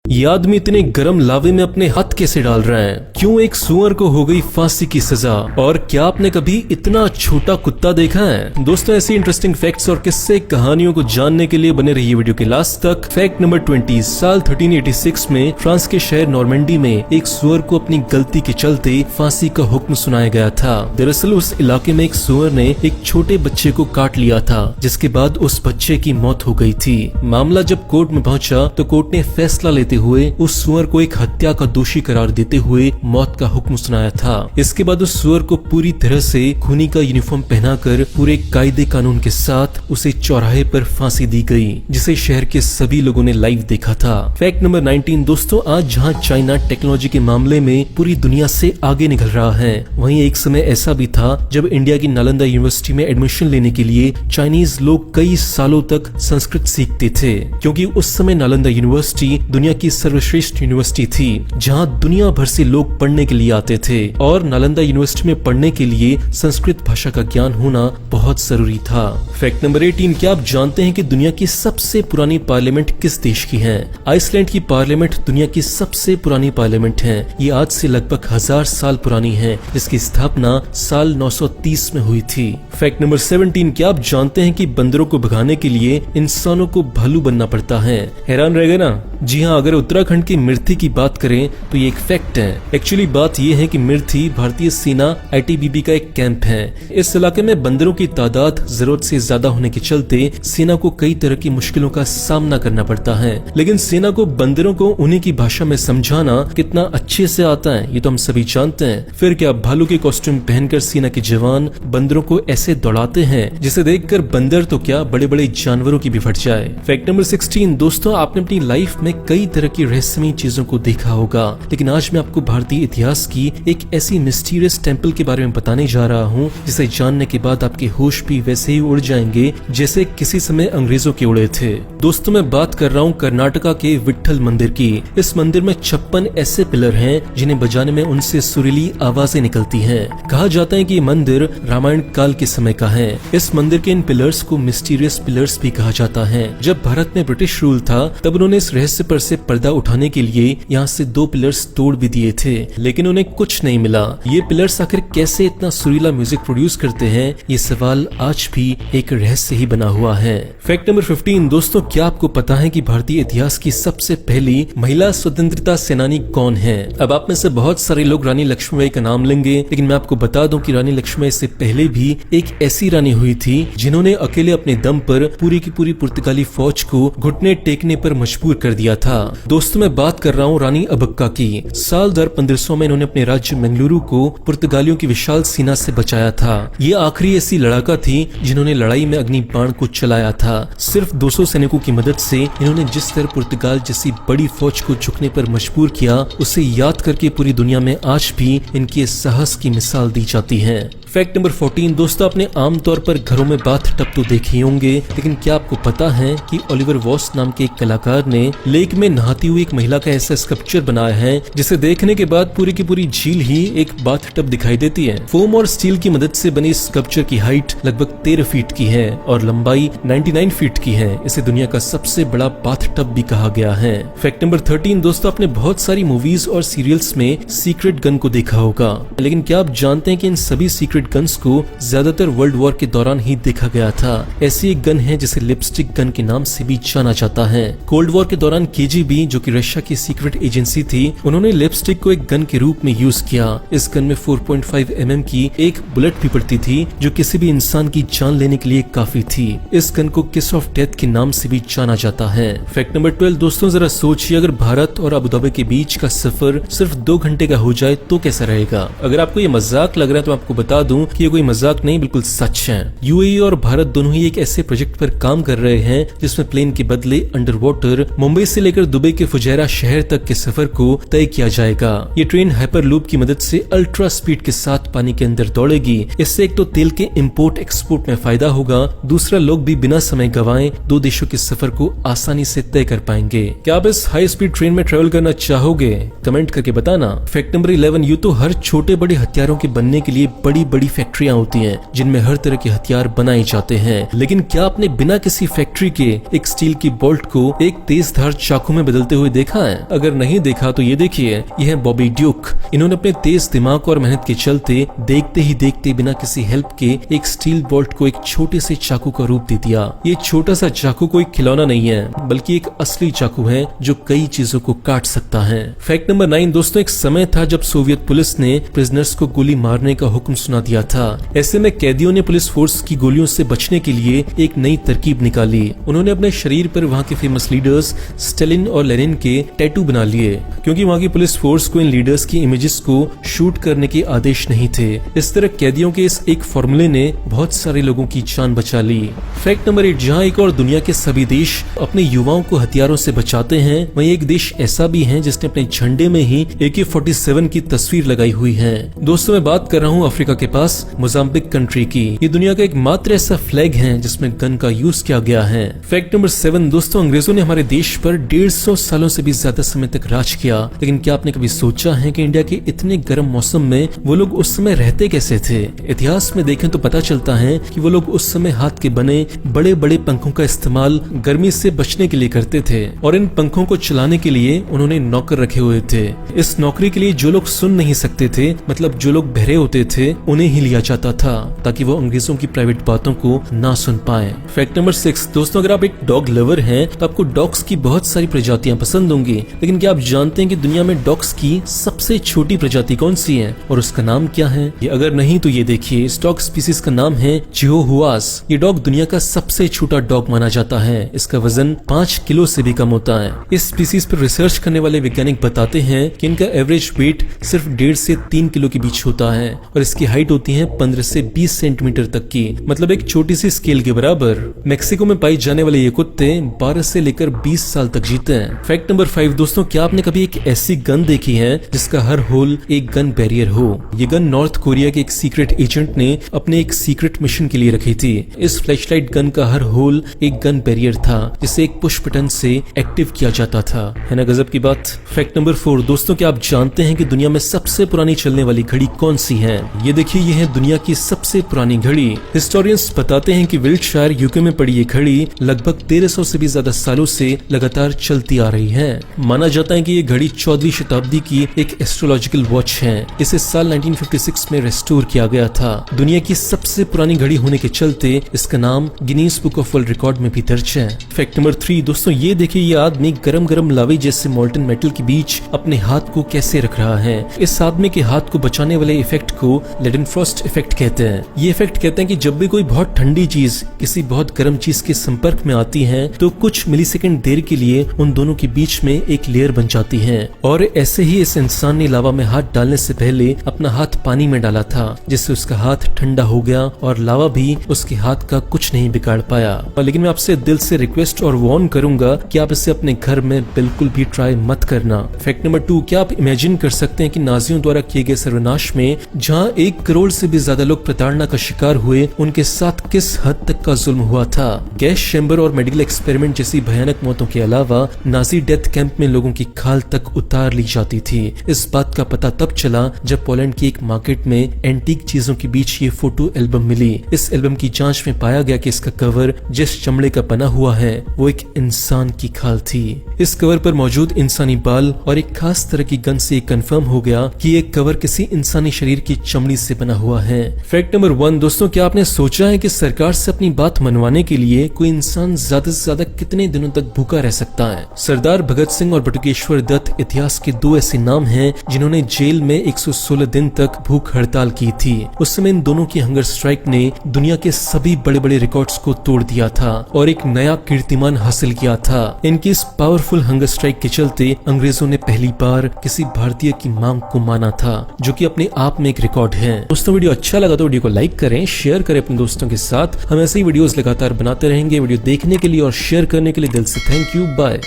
ये आदमी इतने गर्म लावे में अपने हाथ कैसे डाल रहे हैं? क्यों एक सुअर को हो गई फांसी की सजा? और क्या आपने कभी इतना छोटा कुत्ता देखा है? दोस्तों, ऐसी इंटरेस्टिंग फैक्ट्स और किस्से कहानियों को जानने के लिए बने रहिए वीडियो के लास्ट तक। Fact number 20। साल 1386 में फ्रांस के शहर नॉर्मंडी में एक सुअर को अपनी गलती के चलते फांसी का हुक्म सुनाया गया था। दरअसल उस इलाके में एक सुअर ने एक छोटे बच्चे को काट लिया था, जिसके बाद उस बच्चे की मौत हो गई थी। मामला जब कोर्ट में पहुंचा तो कोर्ट ने फैसला लेते हुए उस सुअर को एक हत्या का दोषी करार देते हुए मौत का हुक्म सुनाया था। इसके बाद उस सुअर को पूरी तरह से खूनी का यूनिफॉर्म पहनाकर पूरे कायदे कानून के साथ उसे चौराहे पर फांसी दी गई, जिसे शहर के सभी लोगों ने लाइव देखा था। Fact number 19। दोस्तों, आज जहां चाइना टेक्नोलॉजी के मामले में पूरी दुनिया से आगे निकल रहा है, वहीं एक समय ऐसा भी था जब इंडिया की नालंदा यूनिवर्सिटी में एडमिशन लेने के लिए चाइनीज लोग कई सालों तक संस्कृत सीखते थे, क्योंकि उस समय नालंदा यूनिवर्सिटी दुनिया की सर्वश्रेष्ठ यूनिवर्सिटी थी, जहां दुनिया भर से लोग पढ़ने के लिए आते थे। और नालंदा यूनिवर्सिटी में पढ़ने के लिए संस्कृत भाषा का ज्ञान होना बहुत जरूरी था। Fact number 18। क्या आप जानते हैं कि दुनिया की सबसे पुरानी पार्लियामेंट किस देश की है? आइसलैंड की पार्लियामेंट दुनिया की सबसे पुरानी पार्लियामेंट है। ये आज से लगभग 1000 साल पुरानी है, जिसकी स्थापना साल 930 में हुई थी। Fact number 17। क्या आप जानते हैं कि बंदरों को भगाने के लिए इंसानों को भालू बनना पड़ता है? हैरान रह गए ना? जी हाँ, अगर उत्तराखंड की मिर्थी की बात करें तो ये एक फैक्ट है। एक्चुअली बात ये है कि मिर्थी भारतीय सेना ITBP का एक कैंप है। इस इलाके में बंदरों की तादाद जरूरत से ज्यादा होने के चलते सेना को कई तरह की मुश्किलों का सामना करना पड़ता है, लेकिन सेना को बंदरों को उन्हीं की भाषा में समझाना कितना अच्छे से आता है ये तो हम सभी जानते हैं। फिर क्या भालू के कॉस्ट्यूम पहनकर सेना के जवान बंदरों को ऐसे दौड़ाते हैं जिसे देखकर बंदर तो क्या बड़े बड़े जानवरों की भी फट जाए। Fact number 16। दोस्तों, आपने अपनी लाइफ में कई तरह की रहस्यमयी चीजों को देखा होगा, लेकिन आज मैं आपको भारतीय इतिहास की एक ऐसी मिस्टीरियस टेम्पल के बारे में बताने जा रहा हूँ, जिसे जानने के बाद आपके होश भी वैसे ही उड़ जाएंगे जैसे किसी समय अंग्रेजों के उड़े थे। दोस्तों, मैं बात कर रहा हूँ कर्नाटका के विट्ठल मंदिर की। इस मंदिर में 56 ऐसे पिलर हैं जिन्हें बजाने में उनसे सुरीली आवाजें निकलती हैं। कहा जाता है कि ये मंदिर रामायण काल के समय का है। इस मंदिर के इन पिलर्स को मिस्टीरियस पिलर्स भी कहा जाता है। जब भारत में ब्रिटिश रूल था तब उन्होंने इस रहस्य पर से पर्दा उठाने के लिए यहाँ से 2 पिलर्स तोड़ भी दिए थे, लेकिन उन्हें कुछ नहीं मिला। ये पिलर्स आखिर कैसे इतना सुरीला म्यूजिक प्रोड्यूस करते हैं, ये सवाल आज भी एक रहस्य ही बना हुआ है। Fact number 15। दोस्तों, क्या आपको पता है कि भारतीय इतिहास की सबसे पहली महिला स्वतंत्रता सेनानी कौन है? अब आप में से बहुत सारे लोग रानी लक्ष्मीबाई का नाम लेंगे, लेकिन मैं आपको बता दूं कि रानी लक्ष्मीबाई से पहले भी एक ऐसी रानी हुई थी जिन्होंने अकेले अपने दम पर पूरी की पूरी पुर्तगाली फौज को घुटने टेकने पर मजबूर कर दिया था। दोस्तों, मैं बात कर रहा हूँ रानी अबक्का की। साल 1500 में इन्होंने अपने राज्य मंगलुरु को पुर्तगालियों की विशाल सेना से बचाया था। ये आखिरी ऐसी लड़ाका थी जिन्होंने लड़ाई में अग्नि बाण को चलाया था। सिर्फ 200 सैनिकों की मदद से इन्होंने जिस तरह पुर्तगाल जैसी बड़ी फौज को झुकने पर मजबूर किया, उसे याद करके पूरी दुनिया में आज भी इनके साहस की मिसाल दी जाती है। Fact number 14। दोस्तों, आपने आमतौर पर घरों में बाथ टब तो देखे होंगे, लेकिन क्या आपको पता है कि ओलिवर वॉस नाम के एक कलाकार ने लेक में नहाती हुई एक महिला का ऐसा स्कल्पचर बनाया है जिसे देखने के बाद पूरी की पूरी झील ही एक बाथ टब दिखाई देती है। फोम और स्टील की मदद से बनी स्कल्पचर की हाइट लगभग 13 फीट की है और लंबाई 99 फीट की है। इसे दुनिया का सबसे बड़ा बाथ टब भी कहा गया है। Fact number 13। दोस्तों, आपने बहुत सारी मूवीज और सीरियल्स में सीक्रेट गन को देखा होगा, लेकिन क्या आप जानते हैं कि इन सभी सीक्रेट गन्स को ज्यादातर वर्ल्ड वॉर के दौरान ही देखा गया था। ऐसी एक गन है जिसे लिपस्टिक गन के नाम से भी जाना जाता है। कोल्ड वॉर के दौरान KGB, जो कि रशिया की सीक्रेट एजेंसी थी, उन्होंने लिपस्टिक को एक गन के रूप में यूज किया। इस गन में 4.5 mm की एक बुलेट भी पड़ती थी, जो किसी भी इंसान की जान लेने के लिए काफी थी। इस गन को किस ऑफ डेथ के नाम से भी जाना जाता है। Fact number 12। दोस्तों, जरा सोचिए, अगर भारत और अबू धाबी के बीच का सफर सिर्फ 2 घंटे का हो जाए तो कैसा रहेगा? अगर आपको ये मजाक लग रहा है तो आपको बता दूं कि ये कोई मजाक नहीं, बिल्कुल सच है। UAE और भारत दोनों ही एक ऐसे प्रोजेक्ट पर काम कर रहे हैं जिसमें प्लेन के बदले अंडर वाटर मुंबई से लेकर दुबई के फुजैरा शहर तक के सफर को तय किया जाएगा। ये ट्रेन हाइपर लूप की मदद से अल्ट्रा स्पीड के साथ पानी के अंदर दौड़ेगी। इससे एक तो तेल के इंपोर्ट एक्सपोर्ट में फायदा होगा, दूसरा लोग भी बिना समय गंवाए 2 देशों के सफर को आसानी से तय कर पाएंगे। क्या आप इस हाई स्पीड ट्रेन में ट्रेवल करना चाहोगे? कमेंट करके बताना। Fact number 11। यूं तो हर छोटे बड़े हथियारों के बनने के लिए बड़ी बड़ी फैक्ट्रियां होती हैं जिनमें हर तरह के हथियार बनाए जाते हैं, लेकिन क्या आपने बिना किसी फैक्ट्री के एक स्टील की बोल्ट को एक तेज धार चाकू में बदलते हुए देखा है? अगर नहीं देखा तो ये देखिए, ये है बॉबी ड्यूक। इन्होंने अपने तेज दिमाग और मेहनत के चलते देखते ही देखते बिना किसी हेल्प के एक स्टील बोल्ट को एक छोटे से चाकू का रूप दे दिया। ये छोटा सा चाकू कोई खिलौना नहीं है, बल्कि एक असली चाकू है जो कई चीजों को काट सकता है। फैक्ट नंबर 9 दोस्तों, एक समय था जब सोवियत पुलिस ने प्रिजनर्स को गोली मारने का हुक्म सुना दिया था। ऐसे में कैदियों ने पुलिस फोर्स की गोलियों से बचने के लिए एक नई तरकीब निकाली। उन्होंने अपने शरीर पर वहाँ के फेमस लीडर्स स्टालिन और लेनिन के टैटू बना लिए, क्योंकि वहाँ की पुलिस फोर्स को इन लीडर्स की इमेजेस को शूट करने के आदेश नहीं थे। इस तरह कैदियों के इस एक फॉर्मूले ने बहुत सारे लोगों की जान बचा ली। फैक्ट नंबर 8, जहाँ एक और दुनिया के सभी देश अपने युवाओं को हथियारों से बचाते हैं, वहीं एक देश ऐसा भी है जिसने अपने झंडे में ही AK-47 की तस्वीर लगाई हुई है। दोस्तों मैं बात कर रहा हूँ अफ्रीका के पास मोजाम्बिक कंट्री की। ये दुनिया का एकमात्र ऐसा फ्लैग है जिसमें गन का यूज किया गया है। फैक्ट नंबर 7 दोस्तों, अंग्रेजों ने हमारे देश पर 150 सालों से भी ज्यादा समय तक राज किया, लेकिन क्या आपने कभी सोचा है कि इंडिया के इतने गर्म मौसम में वो लोग उस समय रहते कैसे थे? इतिहास में देखें तो पता चलता है कि वो लोग उस समय हाथ के बने बड़े बड़े पंखों का इस्तेमाल गर्मी से बचने के लिए करते थे, और इन पंखों को चलाने के लिए उन्होंने नौकर रखे हुए थे। इस नौकरी के लिए जो लोग सुन नहीं सकते थे, मतलब जो लोग बहरे होते थे, उन्हें ही लिया जाता था ताकि वो अंग्रेजों की प्राइवेट बातों को ना सुन पाए। फैक्ट नंबर 6 दोस्तों, अगर आप एक डॉग लवर हैं तो आपको डॉग्स की बहुत सारी प्रजातियां पसंद होंगी, लेकिन क्या आप जानते हैं कि दुनिया में डॉग्स की सबसे छोटी प्रजाति कौन सी है और उसका नाम क्या है? ये अगर नहीं तो ये देखिए, इस डॉग स्पीसीज का नाम है चिहुआहुआस। ये डॉग दुनिया का सबसे छोटा डॉग माना जाता है। इसका वजन 5 किलो से भी कम होता है। इस स्पीसीज पर रिसर्च करने वाले वैज्ञानिक बताते हैं कि इनका एवरेज वेट सिर्फ 1.5 से 3 किलो के बीच होता है, और इसकी हाइट होती है 15 से 20 सेंटीमीटर तक की, मतलब एक छोटी सी स्केल के बराबर। मेक्सिको में पाई जाने वाले ये कुत्ते 12 से लेकर 20 साल तक जीते हैं। फैक्ट नंबर 5 दोस्तों, क्या आपने कभी एक ऐसी गन देखी है जिसका हर होल एक गन बैरियर हो? ये गन नॉर्थ कोरिया के एक सीक्रेट एजेंट ने अपने एक सीक्रेट मिशन के लिए रखी थी। इस फ्लैशलाइट गन का हर होल एक गन बैरियर था, जिसे एक पुश बटन से एक्टिव किया जाता था। है ना गजब की बात। फैक्ट नंबर 4 दोस्तों, क्या आप जानते हैं कि दुनिया में सबसे पुरानी चलने वाली घड़ी कौन सी है? ये देखिए, ये है दुनिया की सबसे पुरानी घड़ी। हिस्टोरियंस बताते हैं कि विल्टशायर यूके में पड़ी ये घड़ी लगभग 1300 से भी ज्यादा सालों से लगातार चलती आ रही है। माना जाता है कि ये घड़ी 14वीं शताब्दी की एक एस्ट्रोलॉजिकल वॉच है। इसे साल 1956 में रेस्टोर किया गया था। दुनिया की सबसे पुरानी घड़ी होने के चलते इसका नाम Guinness book of world record में भी दर्ज है। फैक्ट नंबर 3 दोस्तों, ये देखिए, ये आदमी गरम गरम लावे जैसे मोल्टन मेटल के बीच अपने हाथ को कैसे रख रहा है। इस आदमी के हाथ को बचाने वाले इफेक्ट को लेडेनफ्रॉस्ट इफेक्ट कहते हैं। ये इफेक्ट कहते हैं कि जब भी कोई बहुत ठंडी चीज किसी बहुत गर्म चीज के संपर्क में आती है तो कुछ मिलीसेकंड देर के लिए उन दोनों के बीच में एक लेयर बन जाती है। और ऐसे ही इस इंसान ने लावा में हाथ डालने से पहले अपना हाथ पानी में डाला था, जिससे उसका हाथ ठंडा हो गया और लावा भी उसके हाथ का कुछ नहीं बिगाड़ पाया। लेकिन मैं आपसे दिल से रिक्वेस्ट और वार्न करूंगा कि आप इसे अपने घर में बिल्कुल भी ट्राई मत करना। फैक्ट नंबर 2, क्या आप इमेजिन कर सकते हैं कि नाजियों द्वारा किए गए सर्वनाश में जहां 1 करोड़ से भी ज्यादा लोग प्रताड़ना का शिकार हुए, उनके साथ किस हद तक का जुल्म हुआ था? गैस चैम्बर और मेडिकल एक्सपेरिमेंट जैसी भयानक मौतों के अलावा नाजी डेथ कैंप में लोगों की खाल तक उतार ली जाती थी। इस बात का पता तब चला जब पोलैंड की एक मार्केट में एंटीक चीजों के बीच ये फोटो एल्बम मिली। इस एल्बम की जांच में पाया गया कि इसका कवर जिस चमड़े का बना हुआ है वो एक इंसान की खाल थी। इस कवर पर मौजूद इंसानी बाल और एक खास तरह की गन से कंफर्म हो गया कि ये कवर किसी इंसानी शरीर की चमड़ी से बना हुआ है। फैक्ट नंबर 1 दोस्तों, क्या आपने सोचा है कि सरकार से अपनी बात मनवाने के लिए कोई इंसान ज्यादा से ज्यादा कितने दिनों तक भूखा रह सकता है? सरदार भगत सिंह और बटुकेश्वर दत्त इतिहास के 2 ऐसे नाम हैं जिन्होंने जेल में 116 दिन तक भूख हड़ताल की थी। उस समय इन दोनों की हंगर स्ट्राइक ने दुनिया के सभी बड़े बड़े रिकॉर्ड्स को तोड़ दिया था और एक नया कीर्तिमान हासिल किया था। इनकी इस पावरफुल हंगर स्ट्राइक के चलते अंग्रेजों ने पहली बार किसी भारतीय की मांग को माना था, जो कि अपने आप में एक रिकॉर्ड है। दोस्तों वीडियो अच्छा लगा तो वीडियो को लाइक करें, शेयर करें अपने दोस्तों के साथ। हम ऐसे ही वीडियोस लगातार बनाते रहेंगे। वीडियो देखने के लिए और शेयर करने के लिए दिल से थैंक यू। बाय।